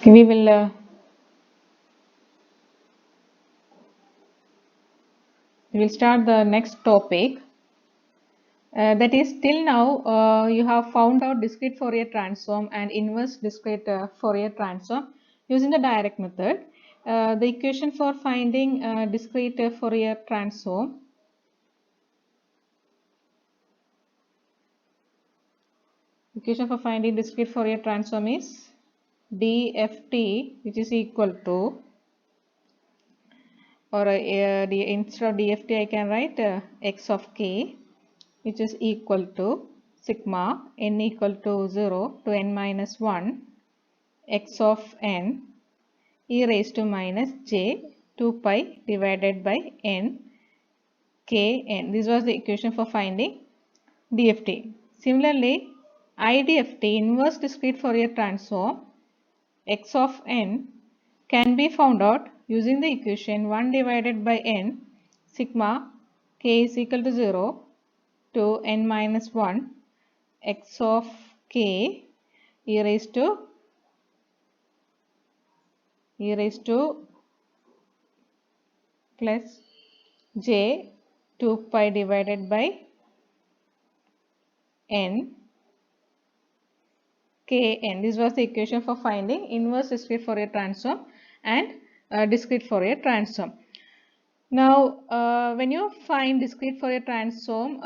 We will start the next topic. That is, till now you have found out discrete Fourier transform and inverse discrete Fourier transform using the direct method. The equation for finding discrete Fourier transform is DFT, which is equal to, or instead of DFT I can write x of k, which is equal to sigma n equal to 0 to n minus 1 x of n e raised to minus j 2 pi divided by n k n. This was the equation for finding DFT. Similarly, IDFT, inverse discrete Fourier transform, x of n can be found out using the equation 1 divided by n sigma k is equal to 0 to n minus 1 x of k e raised to plus j 2 pi divided by n kn. This was the equation for finding inverse discrete Fourier transform and discrete Fourier transform. Now, when you find discrete Fourier transform,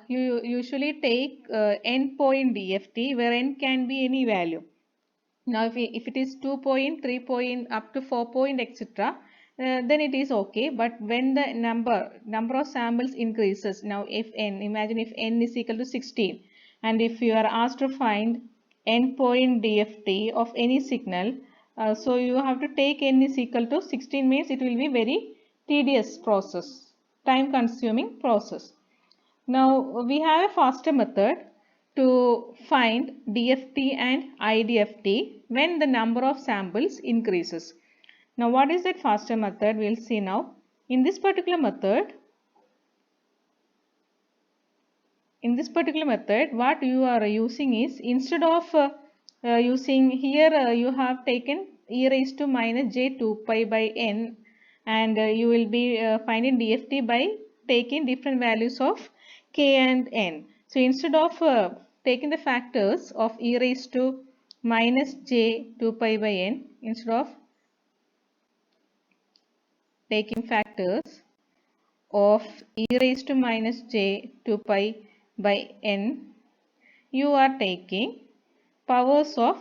you usually take n point DFT, where n can be any value. Now, if it is 2 point, 3 point, up to 4 point, etc., then it is okay. But when the number of samples increases, now if n, imagine if n is equal to 16, and if you are asked to find n point DFT of any signal, so you have to take n is equal to 16, means it will be very tedious process, time consuming process. Now we have a faster method to find DFT and IDFT when the number of samples increases. Now what is that faster method? We will see now. In this particular method, what you are using is, instead of using here, you have taken e raised to minus j 2 pi by n, and you will be finding DFT by taking different values of k and n. So instead of taking the factors of e raised to minus j 2 pi by n, instead of taking factors of e raised to minus j 2 pi by n, you are taking powers of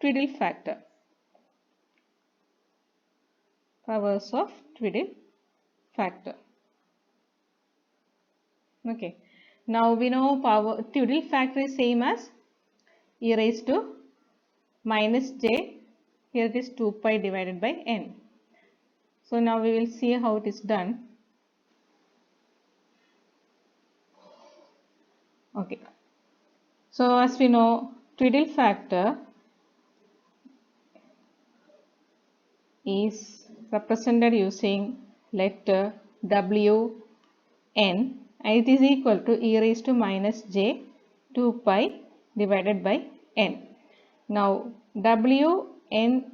twiddle factor. Okay. Now we know twiddle factor is same as e raised to minus j. Here it is 2 pi divided by n. So now we will see how it is done. Okay. So as we know, twiddle factor is represented using letter W n, and it is equal to e raised to minus j 2 pi divided by n. Now W n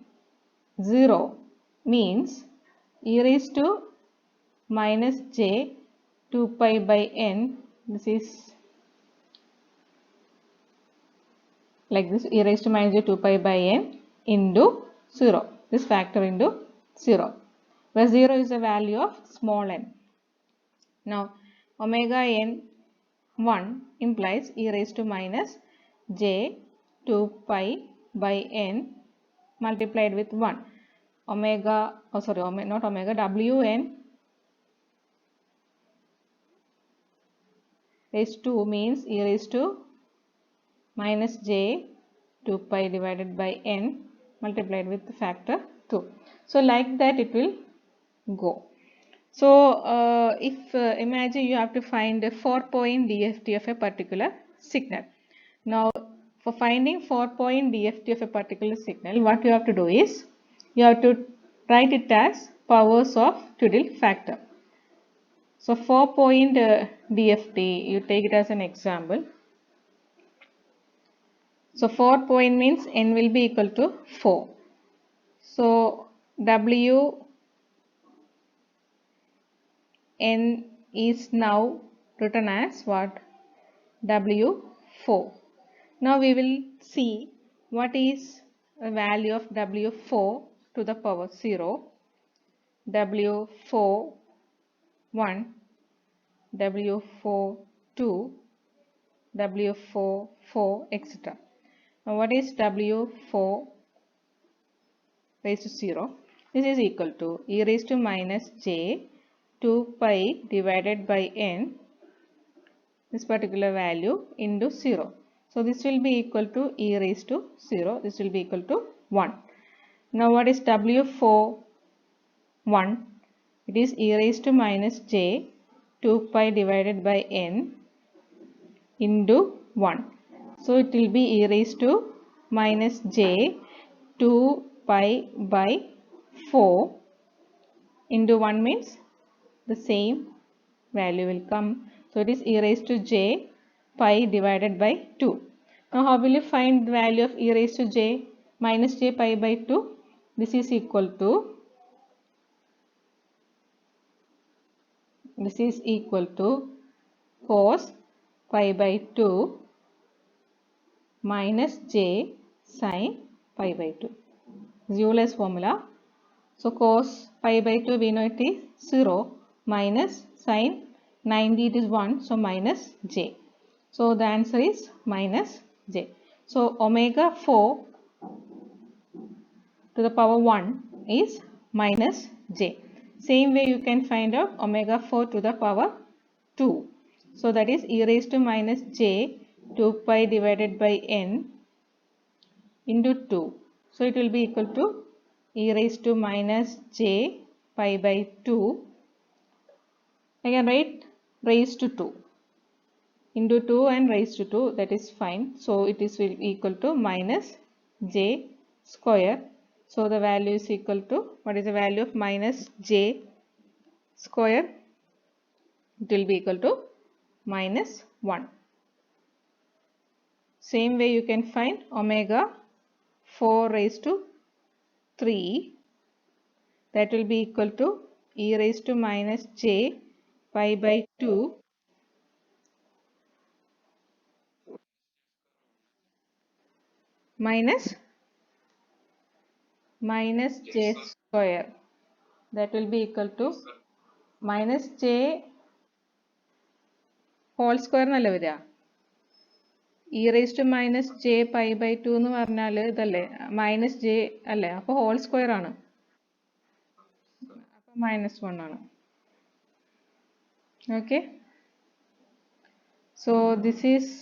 0 means e raised to minus j 2 pi by n. This is like this, e raised to minus j 2 pi by n into 0. This factor into 0, where 0 is the value of small n. Now omega n 1 implies e raised to minus j 2 pi by n multiplied with 1. Wn raised to means e raised to minus j 2 pi divided by n multiplied with the factor 2. So like that it will go. So if imagine you have to find a 4 point DFT of a particular signal. Now for finding 4 point DFT of a particular signal, what you have to do is, you have to write it as powers of twiddle factor. So 4 point DFT, you take it as an example. So 4 point means n will be equal to 4. So W n is now written as what? W4. Now we will see what is the value of W4 to the power 0, W4 1, W4 2, W4 4, etc. Now what is W4 raised to 0? This is equal to e raised to minus j 2 pi divided by n, this particular value, into 0. So this will be equal to e raised to 0. This will be equal to 1. Now what is W4 1? It is e raised to minus j 2 pi divided by n into 1. So it will be e raised to minus j 2 pi by 4 into 1 means the same value will come. So it is e raised to j pi divided by 2. Now how will you find the value of e raised to j minus j pi by 2? This is equal to cos pi by 2 minus j sin pi by 2. Euler's formula. So cos pi by 2 we know it is 0 minus sin 90 it is 1, so minus j. So the answer is minus j. So omega 4 to the power 1 is minus j. Same way you can find out omega 4 to the power 2. So that is e raised to minus j 2 pi divided by n into 2. So it will be equal to e raised to minus j pi by 2. I can write raised to 2 into 2 and raised to 2, that is fine. So it is will equal to minus j square. So the value is equal to, what is the value of minus j square? It will be equal to minus 1. Same way you can find omega 4 raised to 3, that will be equal to e raised to minus j pi by 2 minus j square, that will be equal to minus j whole square എന്നല്ലേ വരിക. e raised to minus j pi by 2 എന്ന് പറഞ്ഞാൽ ഇതല്ലേ minus j അല്ലേ, അപ്പോൾ whole square ആണ്, അപ്പോൾ minus 1 ആണ്. Okay, so this is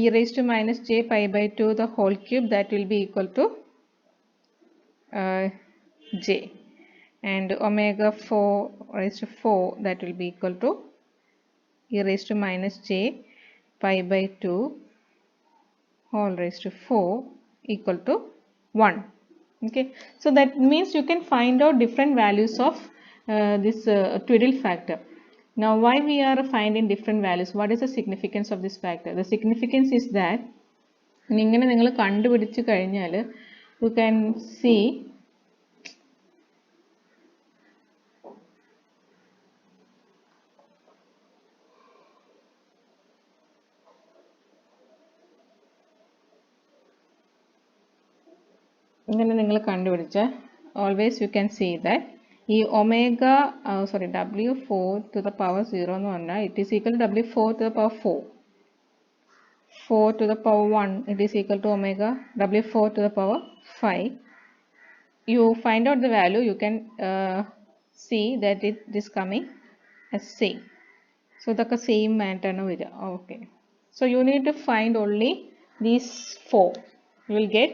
e raised to minus j pi by 2 the whole cube, that will be equal to j, and omega 4 raised to 4, that will be equal to e raised to minus j pi by 2 whole raised to 4 equal to 1. Okay, so that means you can find out different values of this twiddle factor. Now why we are finding different values? What is the significance of this factor? The significance is that ഇങ്ങനെ നിങ്ങൾ കണ്ടുപിടിച്ച് കഴിഞ്ഞാൽ you can see ഇങ്ങനെ നിങ്ങൾ കണ്ടുപിടിച്ച always you can see that ഈ omega w4 to the power 0 എന്ന് പറഞ്ഞാൽ it is equal to w4 to the power 4. 4 to the power 1, it is equal to omega w4 to the power 5. You find out the value, you can see that it is coming as same. So the same matter vira. Okay, so you need to find only these 4. You will get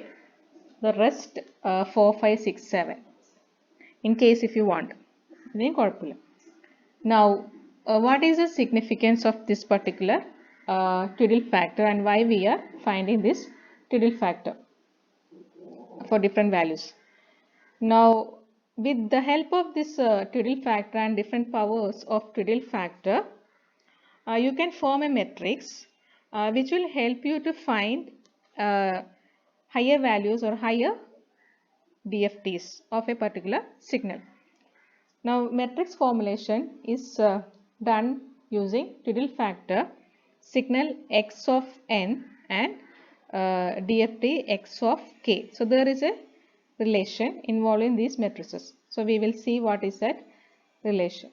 the rest 4, 5, 6, 7 in case if you want. Now what is the significance of this particular twiddle factor and why we are finding this twiddle factor for different values? Now with the help of this twiddle factor and different powers of twiddle factor, you can form a matrix which will help you to find higher values or higher DFTs of a particular signal. Now matrix formulation is done using twiddle factor, signal x of n and DFT x of k. So there is a relation involving these matrices. So we will see what is that relation.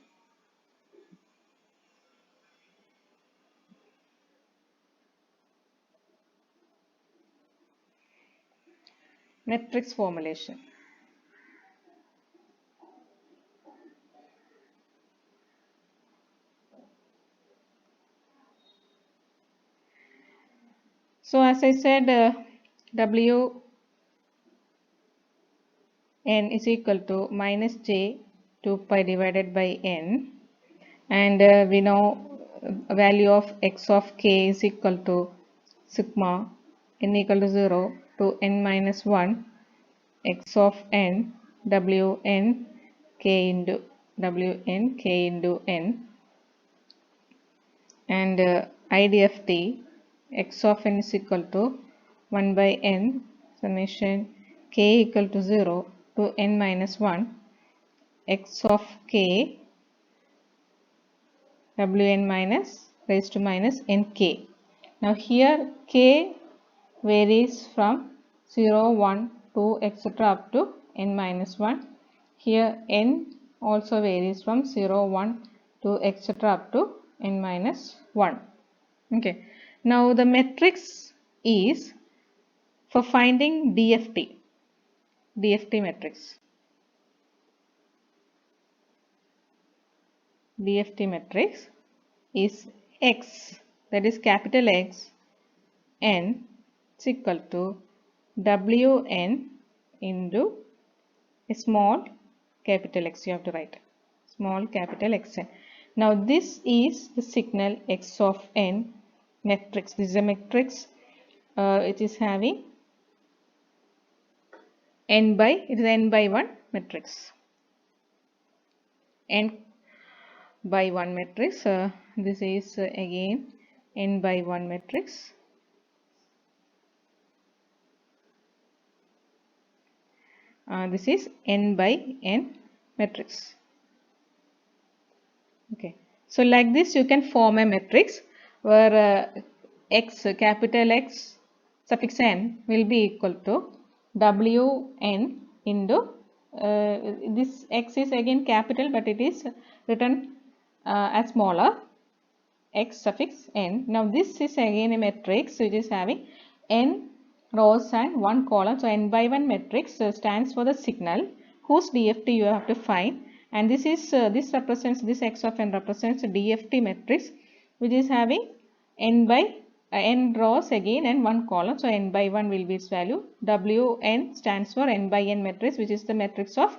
Matrix formulation. So as I said, W n is equal to minus j 2 pi divided by n, and we know a value of x of k is equal to sigma n equal to 0 to n minus 1 x of n w n k into n, and IDFT x of n is equal to 1 by n summation k equal to 0 to n minus 1 x of k wn minus raised to minus nk. Now here k varies from 0, 1, 2 etc. up to n minus 1. Here n also varies from 0, 1, 2 etc. up to n minus 1. Okay. Now the matrix is for finding DFT matrix. DFT matrix is X, that is capital X n is equal to Wn into a small capital X. You have to write small capital Xn. Now this is the signal X of n matrix. This is a matrix. It is having n by 1 matrix. N by 1 matrix. This is again n by 1 matrix. This is n by n matrix. Okay. So like this you can form a matrix where X, capital X suffix n will be equal to Wn into this X is again capital, but it is written as smaller X suffix n. Now this is again a matrix which is having n rows and 1 column. So n by 1 matrix stands for the signal whose DFT you have to find, and this is this X of n represents DFT matrix which is having n by n rows again and 1 column. So n by 1 will be its value. Wn stands for n by n matrix, which is the matrix of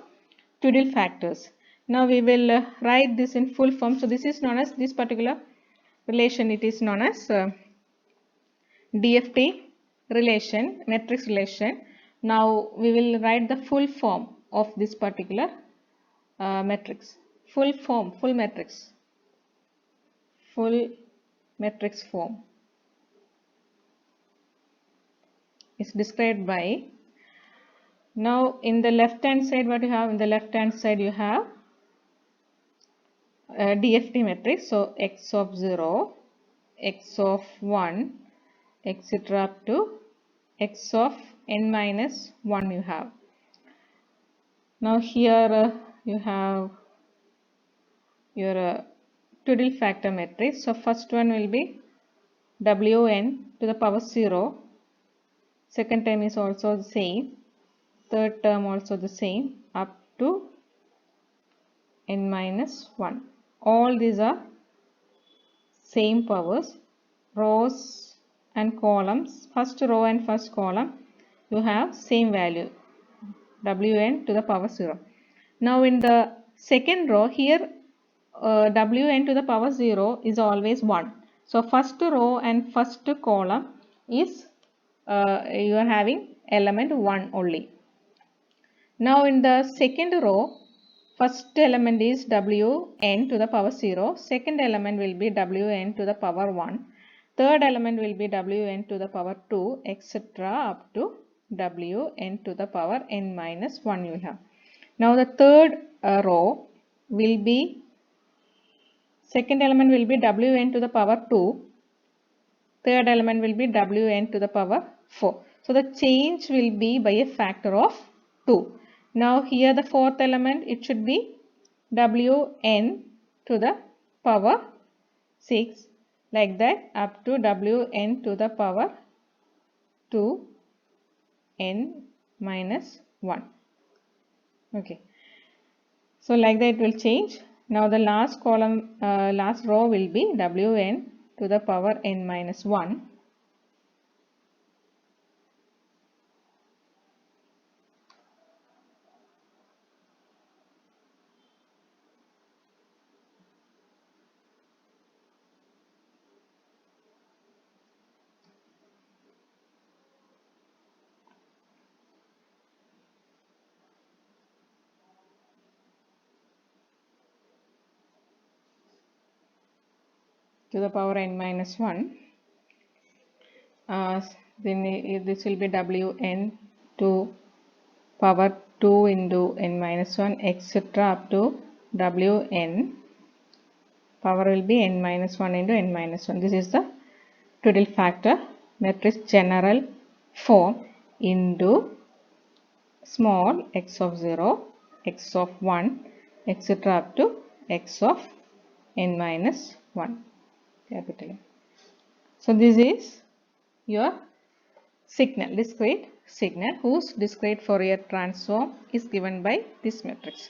twiddle factors. Now we will write this in full form. So this is known as, this particular relation, it is known as DFT relation, matrix relation. Now we will write the full form of this particular matrix. Full form, full matrix form is described by, now in the left hand side, what you have, in the left hand side you have DFT matrix. So x of 0, x of 1 etc. up to x of n minus 1 you have. Now here you have your twiddle factor matrix. So first one will be Wn to the power 0, second term is also the same, third term also the same, up to n minus 1. All these are same powers, rows and columns. First row and first column you have same value, Wn to the power 0. Now in the second row here Wn to the power 0 is always 1. So first row and first column is you are having element 1 only. Now in the second row, first element is Wn to the power 0, second element will be Wn to the power 1, third element will be Wn to the power 2 etc. up to wn to the power n minus 1 you will have. Now the third row will be, second element will be wn to the power 2, third element will be wn to the power 4. So the change will be by a factor of 2. Now here the fourth element, it should be wn to the power 6, like that up to wn to the power 2 n minus 1. Okay. So like that it will change. Now the last column, last row will be wn to the power n minus 1. To the power n minus 1. Then this will be wn to power 2 into n minus 1 etc. up to wn power will be n minus 1 into n minus 1. This is the twiddle factor matrix general form into small x of 0, x of 1 etc. up to x of n minus 1 capital. So this is your signal, discrete signal, whose discrete Fourier transform is given by this matrix.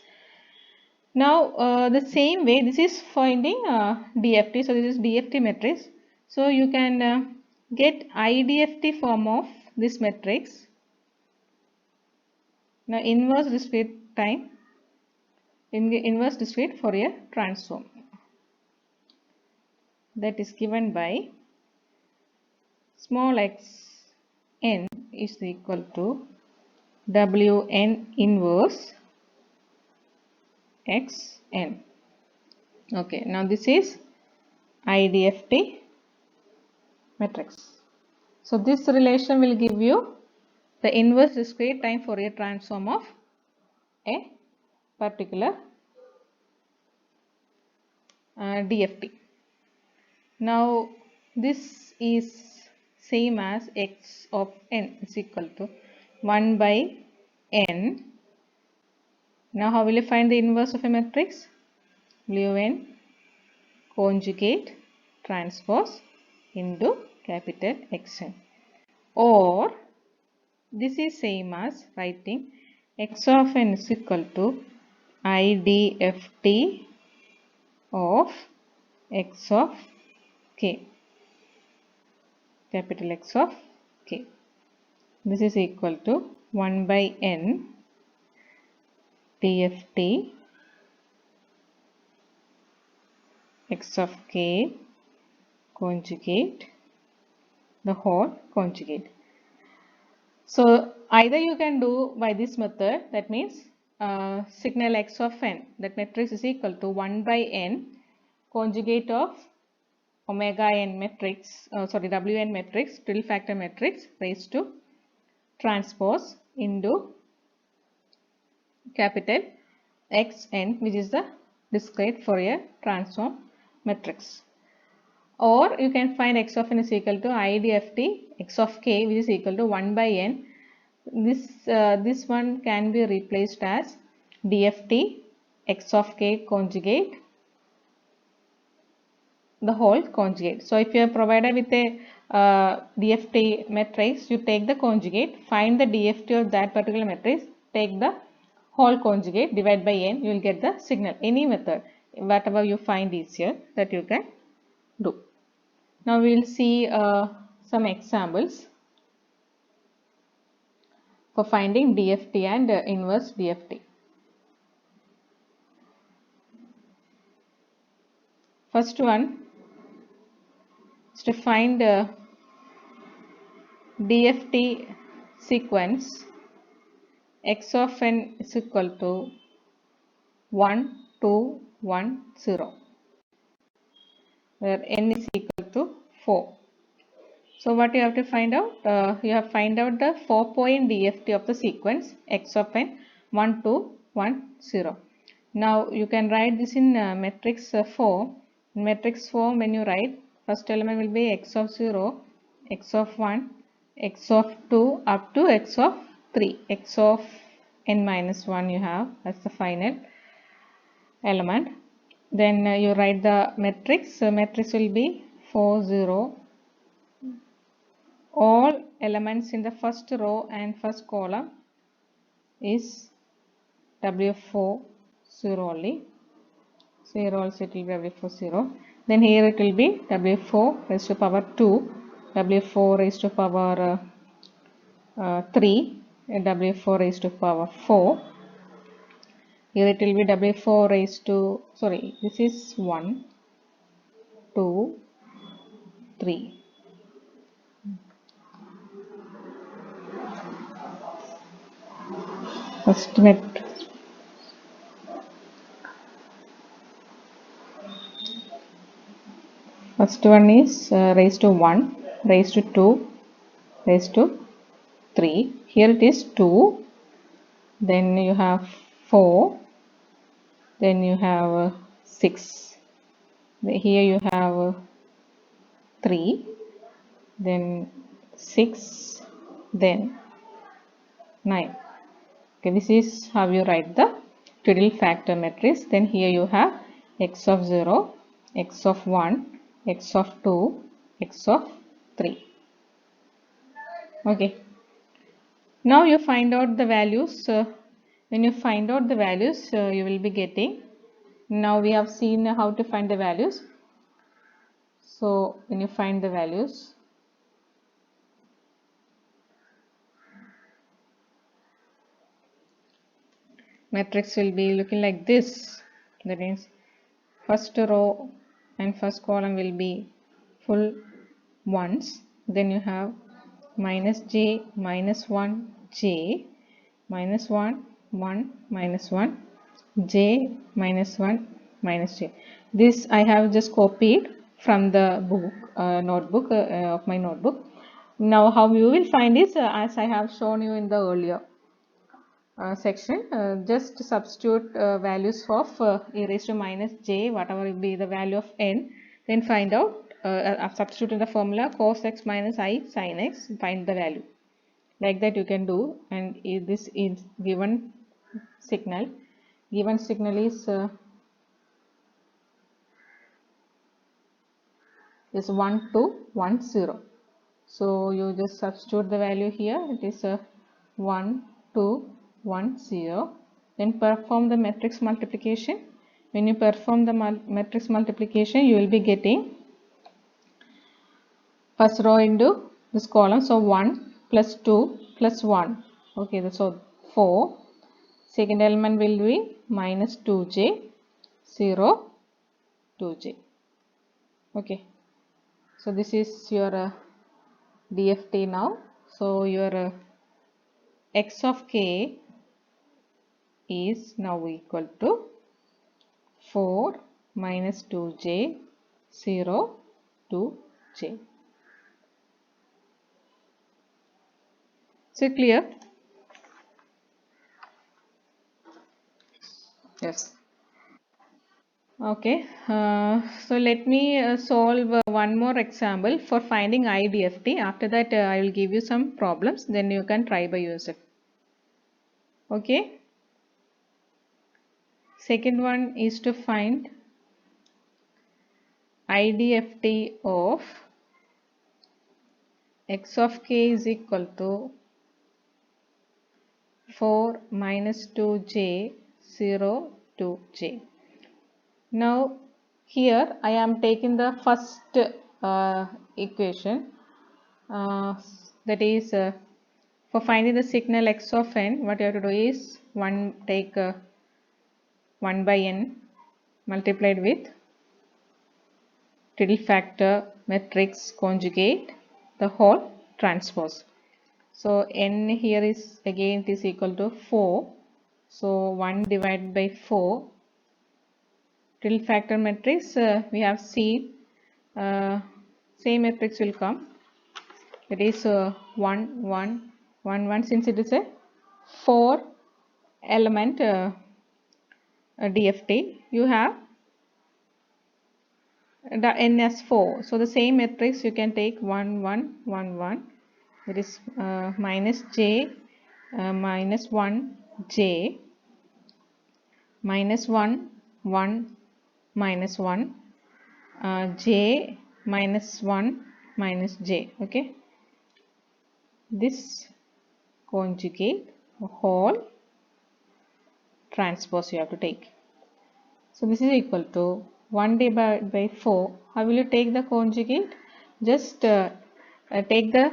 Now the same way, this is finding DFT. So this is DFT matrix. So you can get IDFT form of this matrix. Now inverse discrete time, inverse discrete Fourier transform, that is given by small x n is equal to wn inverse x n. Okay, now this is IDFT matrix. So this relation will give you the inverse discrete time Fourier transform of a particular DFT. Now this is same as x of n is equal to 1 by n. Now how will you find the inverse of a matrix? wn conjugate transpose into capital Xn. Or this is same as writing x of n is equal to IDFT of x of k, capital X of k. This is equal to 1 by n DFT x of k conjugate, the whole conjugate. So either you can do by this method, that means signal x of n, that matrix is equal to 1 by n conjugate of omega n matrix, wn matrix, twiddle factor matrix raised to transpose into capital Xn, which is the discrete Fourier transform matrix. Or you can find x of n is equal to IDFT x of k, which is equal to 1 by n. This one can be replaced as DFT x of k conjugate, the whole conjugate. So if you are provided with a DFT matrix, you take the conjugate, find the DFT of that particular matrix, take the whole conjugate, divide by n, you will get the signal. Any method, whatever you find easier, that you can do. Now we will see some examples for finding DFT and inverse DFT. First one is to find DFT sequence x of n is equal to 1, 2, 1, 0, where n is equal to 4. So what you have to find out? You have to find out the 4-point DFT of the sequence x of n 1 2 1 0. Now you can write this in matrix form. In matrix form, when you write, first element will be x of 0, x of 1, x of 2 up to x of 3. X of n minus 1 you have as the final element. Then you write the matrix. Matrix will be 4 0. All elements in the first row and first column is W4 0 only. So here also it will be W4 0. Then here it will be W4 raised to power 2, W4 raised to power 3, and W4 raised to power 4. Here it will be W4 raised to, sorry, this is 1, 2, 3. First matrix. First one is raised to 1, raised to 2, raised to 3. Here it is 2. Then you have 4. Then you have 6. Here you have 3. Then 6. Then 9. Okay, this is how you write the twiddle factor matrix. Then here you have x of 0, x of 1, x of 2, x of 3. Okay. Now you find out the values. When you find out the values, you will be getting. Now we have seen how to find the values. So when you find the values, matrix will be looking like this. That means first row and first column will be full ones. Then you have minus j, minus 1, j, minus 1, 1, minus 1, j, minus 1, minus j. This I have just copied from the book, notebook of my notebook. Now how you will find is as I have shown you in the earlier section, just substitute values of e raised to minus j, whatever will be the value of n, then find out, substitute in the formula cos x minus I sin x, find the value. Like that you can do, and this is given signal. Given signal is 1 to 1 0. So you just substitute the value here. It is 1 2 1 0. Then perform the matrix multiplication. When you perform the matrix multiplication, you will be getting first row into this column. So 1 plus 2 plus 1. Okay, so 4. Second element will be minus 2j 0 2j. Okay, so this is your DFT now. So your x of k is now equal to 4 minus 2j 0 2j. So clear? Yes. Okay, so let me solve one more example for finding IDFT. After that, I will give you some problems. Then you can try by yourself. Okay. Second one is to find IDFT of x of k is equal to 4 minus 2j 0 2j. Now here I am taking the first equation, that is for finding the signal x of n, what you have to do is take 1 by n multiplied with twiddle factor matrix conjugate the whole transpose. So n here is again it is equal to 4. So 1 divided by 4. Twiddle factor matrix we have seen same matrix will come. that is 1 1 1 1, since it is a 4 element DFT, you have the n as 4. So the same matrix you can take 1 1 1 1, that is minus j minus 1 j minus 1 1 minus 1 j minus 1 minus j. Okay, this conjugate whole transpose you have to take. So this is equal to 1 divided by 4. How will you take the conjugate? Just take the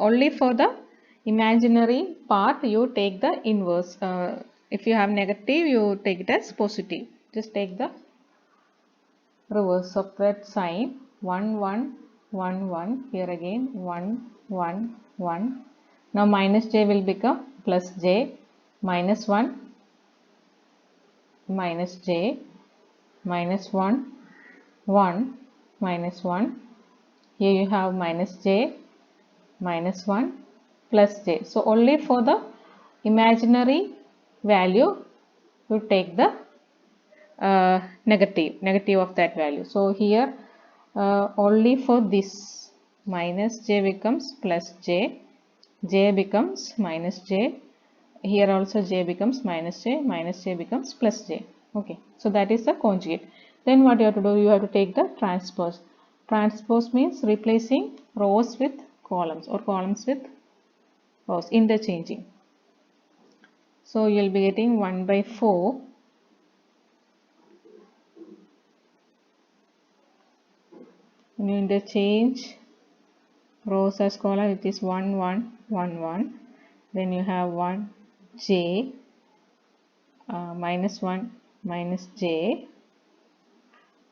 only for the imaginary part you take the inverse. If you have negative, you take it as positive. Just take the reverse of that sign. 1 1 1 1. Here again 1 1 1. Now minus j will become plus j, minus 1 minus j, minus 1 1 minus 1. Here you have minus j, minus 1 plus j. So only for the imaginary value you take the negative of that value. So here only for this minus j becomes plus j, j becomes minus j, here also j becomes minus j becomes plus j. Okay, so that is the conjugate. Then what you have to do, you have to take the transpose. Transpose means replacing rows with columns or columns with rows, interchanging. So you will be getting 1 by 4 when you interchange rows as column, it is 1 1 1 1. Then you have 1 j minus 1 minus j,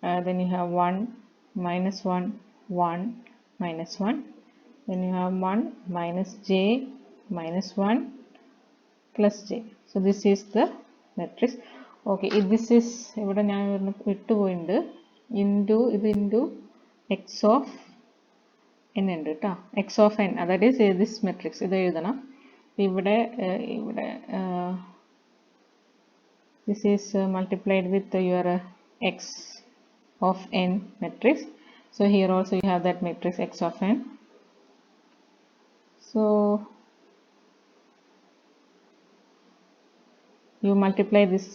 then you have 1 minus 1 1 minus 1, then you have 1 minus j minus 1 plus j. So this is the matrix. Okay, if this is ഇവിടെ ഞാൻ വിട്ടുപോയിട്ടുണ്ട് into x of n ഉണ്ട് കേട്ടോ, x of n, that is this matrix. ഇത് എഴുതണം. ഇവിടെ this is multiplied with your x of n matrix. So here also you have that matrix x of n. So you multiply this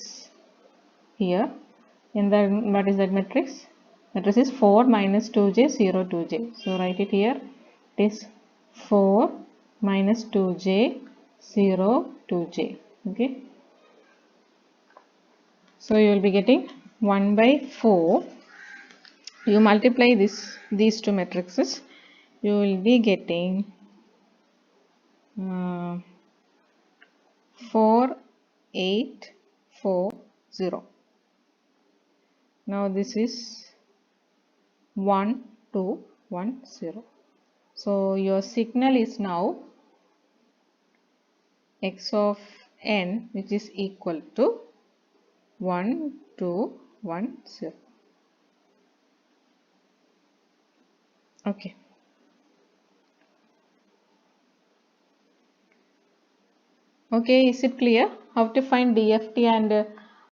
here, and then what is that matrix? Matrix is 4 minus 2j 0 2j. So write it here. It is 4 minus 2j 0 2j. Okay. So you will be getting 1 by 4. You multiply these two matrices, you will be getting 4 8 4 0. Now this is 1 2 1 0. So your signal is now x of n, which is equal to 1 2 1 0. Okay. Okay, is it clear how to find DFT and